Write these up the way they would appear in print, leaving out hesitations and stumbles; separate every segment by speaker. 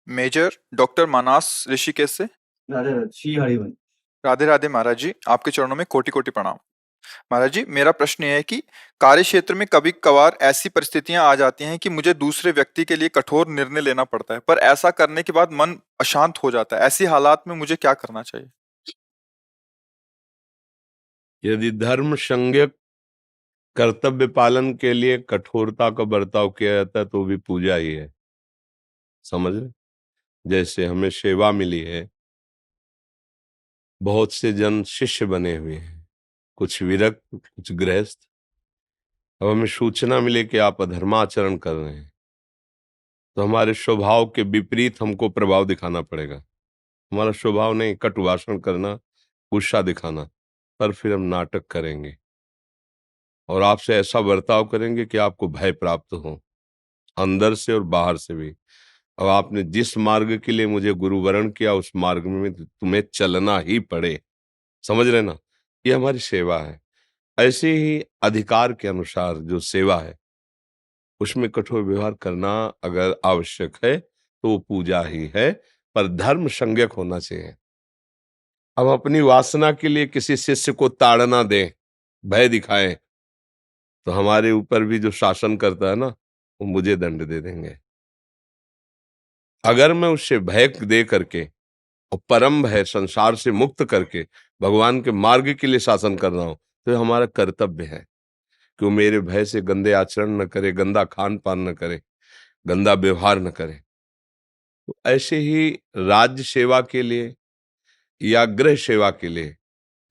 Speaker 1: Major doctor मानास ऋषिकेश से।
Speaker 2: राधे राधे, श्री हरिवंश।
Speaker 1: राधे राधे महाराज जी, आपके चरणों में कोटि कोटि प्रणाम। महाराज जी, मेरा प्रश्न ये है कि कार्य क्षेत्र में कभी कभार ऐसी परिस्थितियां आ जाती हैं कि मुझे दूसरे व्यक्ति के लिए कठोर निर्णय लेना पड़ता है, पर ऐसा करने के बाद मन अशांत हो जाता है। ऐसी हालात में मुझे क्या करना चाहिए?
Speaker 3: यदि धर्म संज्ञक कर्तव्य पालन के लिए कठोरता का बर्ताव किया जाता है तो भी पूजा ही है। समझ रहे? जैसे हमें सेवा मिली है, बहुत से जन शिष्य बने हुए हैं, कुछ विरक्त, कुछ गृहस्थ। अब हमें सूचना मिले कि आप अधर्माचरण कर रहे हैं, तो हमारे स्वभाव के विपरीत हमको प्रभाव दिखाना पड़ेगा। हमारा स्वभाव नहीं कटु भाषण करना, गुस्सा दिखाना, पर फिर हम नाटक करेंगे और आपसे ऐसा बर्ताव करेंगे कि आपको भय प्राप्त हो, अंदर से और बाहर से भी। अब आपने जिस मार्ग के लिए मुझे गुरु वरण किया, उस मार्ग में तुम्हें चलना ही पड़े। समझ रहे ना? ये हमारी सेवा है। ऐसे ही अधिकार के अनुसार जो सेवा है, उसमें कठोर व्यवहार करना अगर आवश्यक है तो वो पूजा ही है, पर धर्म संज्ञक होना चाहिए। अब अपनी वासना के लिए किसी शिष्य को ताड़ना दें, भय दिखाएं, तो हमारे ऊपर भी जो शासन करता है ना, वो मुझे दंड दे देंगे। अगर मैं उससे भय दे करके और परम भय संसार से मुक्त करके भगवान के मार्ग के लिए शासन कर रहा हूं, तो ये हमारा कर्तव्य है कि वो मेरे भय से गंदे आचरण न करे, गंदा खान पान न करे, गंदा व्यवहार न करे। तो ऐसे ही राज्य सेवा के लिए या गृह सेवा के लिए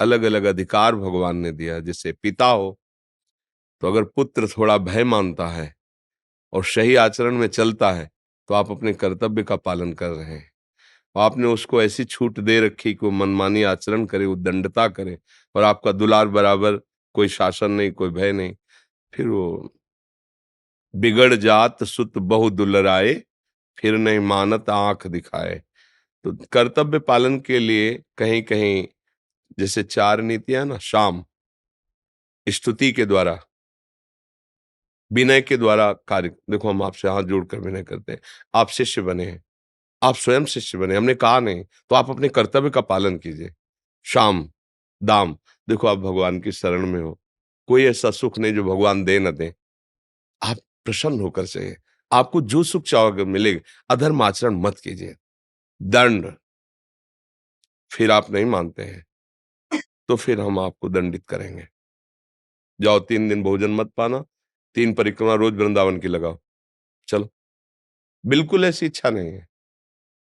Speaker 3: अलग अलग अधिकार भगवान ने दिया। जैसे पिता हो तो अगर पुत्र थोड़ा भय मानता है और सही आचरण में चलता है, तो आप अपने कर्तव्य का पालन कर रहे हैं। आपने उसको ऐसी छूट दे रखी कि वो मनमानी आचरण करे, उद्दंडता करे, और आपका दुलार बराबर, कोई शासन नहीं, कोई भय नहीं। फिर वो बिगड़ जात सुत बहु दुलराए, फिर नहीं मानत आंख दिखाए। तो कर्तव्य पालन के लिए कहीं कहीं जैसे 4 नीतियां ना, शाम स्तुति के द्वारा, विनय के द्वारा कार्य। देखो, हम आपसे हाथ जोड़कर विनय करते हैं। आप शिष्य बने हैं, आप स्वयं शिष्य बने, हमने कहा नहीं, तो आप अपने कर्तव्य का पालन कीजिए। शाम दाम, देखो आप भगवान की शरण में हो, कोई ऐसा सुख नहीं जो भगवान दे न दे। आप प्रसन्न होकर चाहिए, आपको जो सुख चाहोगे मिलेगा। अधर्म आचरण मत कीजिए। दंड, फिर आप नहीं मानते हैं तो फिर हम आपको दंडित करेंगे। जाओ 3 दिन भोजन मत पाना, 3 परिक्रमा रोज वृंदावन की लगाओ, चलो। बिल्कुल ऐसी इच्छा नहीं है,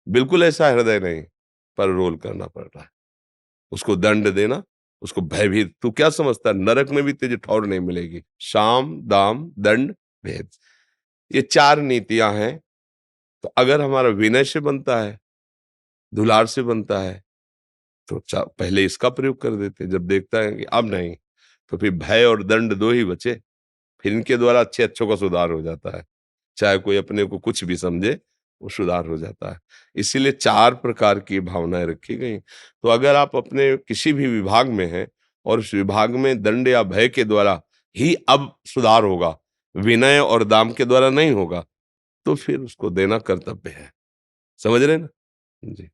Speaker 3: बिल्कुल ऐसा हृदय नहीं, पर रोल करना पड़ रहा है। उसको दंड देना, उसको भयभीत। तू क्या समझता है नरक में भी तुझे ठौर नहीं मिलेगी। शाम दाम दंड भेद, ये 4 नीतियां हैं। तो अगर हमारा विनय से बनता है, दुलार से बनता है, तो पहले इसका प्रयोग कर देते। जब देखता है कि अब नहीं, तो फिर भय और दंड 2 ही बचे। फिर इनके द्वारा अच्छे अच्छों का सुधार हो जाता है। चाहे कोई अपने को कुछ भी समझे, वो सुधार हो जाता है। इसीलिए 4 प्रकार की भावनाएं रखी गई। तो अगर आप अपने किसी भी विभाग में हैं और उस विभाग में दंड या भय के द्वारा ही अब सुधार होगा, विनय और दाम के द्वारा नहीं होगा, तो फिर उसको देना कर्तव्य है। समझ रहे हैं ना? जी।